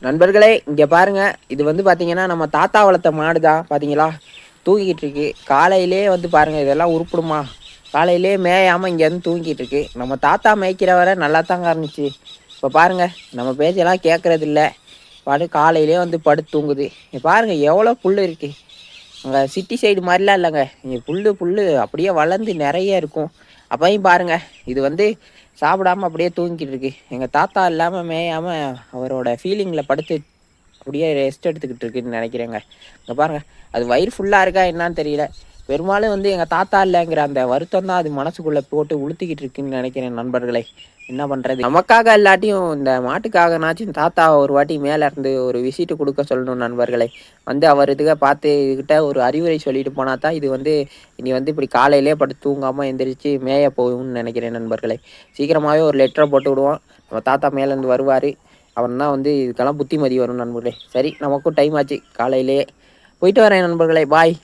நண்பர்களே இங்கே பாருங்க, இது வந்து பார்த்தீங்கன்னா நம்ம தாத்தா வளர்த்த மாடு தான். பார்த்தீங்களா, தூங்கிட்டு இருக்கு. காலையிலே வந்து பாருங்க, இதெல்லாம் உருப்படுமா? காலையிலே மேயாமல் இங்கேருந்து தூங்கிட்டு இருக்கு. நம்ம தாத்தா மேய்க்கிற வரை நல்லா தாங்க இருந்துச்சு. இப்போ பாருங்க, நம்ம பேச்செல்லாம் கேட்கறது இல்லை. பாட்டு காலையிலே வந்து படுத்து தூங்குது. இங்கே பாருங்க எவ்வளோ புல் இருக்கு. அங்கே சிட்டி சைடு மாதிரிலாம் இல்லைங்க. இங்கே புல் அப்படியே வளர்ந்து நிறைய இருக்கும். அப்பையும் பாருங்க, இது வந்து சாப்பிடாம அப்படியே தூங்கிட்டு இருக்கு. எங்கள் தாத்தா இல்லாமல் மேயாமல் அவரோட ஃபீலிங்கில் படுத்து அப்படியே ரெஸ்ட் எடுத்துக்கிட்டு இருக்குன்னு நினைக்கிறேங்க. இங்கே பாருங்க, அது வயிறு ஃபுல்லாக இருக்கா என்னான்னு தெரியல. பெரும்பாலும் வந்து எங்கள் தாத்தா இல்லைங்கிற அந்த வருத்தம் தான் அது மனசுக்குள்ளே போட்டு உளுத்திக்கிட்டு இருக்குன்னு நினைக்கிறேன் நண்பர்களே. என்ன பண்ணுறது, நமக்காக இல்லாட்டியும் இந்த மாட்டுக்காகனாச்சும் தாத்தா ஒரு வாட்டி மேலே இருந்து ஒரு விசிட்டு கொடுக்க சொல்லணும் நண்பர்களே. வந்து அவர் இதுக பார்த்து இதுகிட்ட ஒரு அறிவுரை சொல்லிட்டு போனால் தான் இது வந்து இனி வந்து இப்படி காலையிலே படுத்து தூங்காமல் எந்திரிச்சு மேய போகும்னு நினைக்கிறேன் நண்பர்களே. சீக்கிரமாகவே ஒரு லெட்டரை போட்டு விடுவோம். நம்ம தாத்தா மேலேருந்து வருவார். அவன் தான் வந்து இதுக்கெல்லாம் புத்திமதி வரும் நண்பர்களே. சரி, நமக்கும் டைம் ஆச்சு. காலையிலேயே போயிட்டு வரேன் நண்பர்களே. பாய்.